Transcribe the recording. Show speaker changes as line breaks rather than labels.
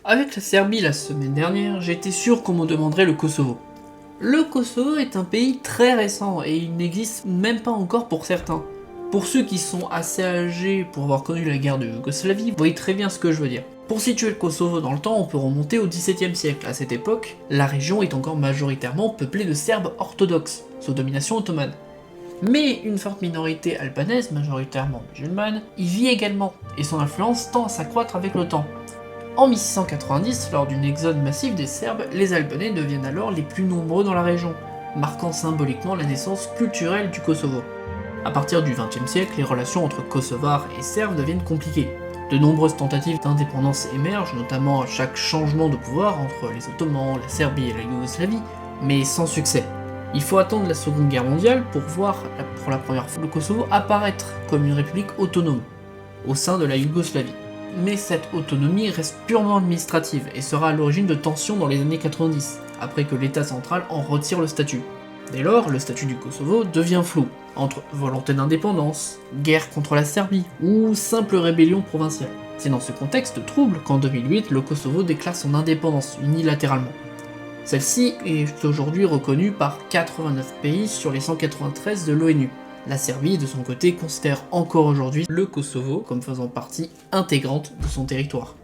Avec la Serbie la semaine dernière, j'étais sûr qu'on me demanderait le Kosovo. Le Kosovo est un pays très récent et il n'existe même pas encore pour certains. Pour ceux qui sont assez âgés pour avoir connu la guerre de Yougoslavie, vous voyez très bien ce que je veux dire. Pour situer le Kosovo dans le temps, on peut remonter au XVIIe siècle. À cette époque, la région est encore majoritairement peuplée de Serbes orthodoxes, sous domination ottomane. Mais une forte minorité albanaise, majoritairement musulmane, y vit également, et son influence tend à s'accroître avec le temps. En 1690, lors d'une exode massive des Serbes, les Albanais deviennent alors les plus nombreux dans la région, marquant symboliquement la naissance culturelle du Kosovo. À partir du XXe siècle, les relations entre Kosovars et Serbes deviennent compliquées. De nombreuses tentatives d'indépendance émergent, notamment à chaque changement de pouvoir entre les Ottomans, la Serbie et la Yougoslavie, mais sans succès. Il faut attendre la Seconde Guerre mondiale pour voir pour la première fois le Kosovo apparaître comme une république autonome au sein de la Yougoslavie. Mais cette autonomie reste purement administrative et sera à l'origine de tensions dans les années 90, après que l'État central en retire le statut. Dès lors, le statut du Kosovo devient flou, entre volonté d'indépendance, guerre contre la Serbie ou simple rébellion provinciale. C'est dans ce contexte trouble qu'en 2008, le Kosovo déclare son indépendance unilatéralement. Celle-ci est aujourd'hui reconnue par 89 pays sur les 193 de l'ONU. La Serbie, de son côté, considère encore aujourd'hui le Kosovo comme faisant partie intégrante de son territoire.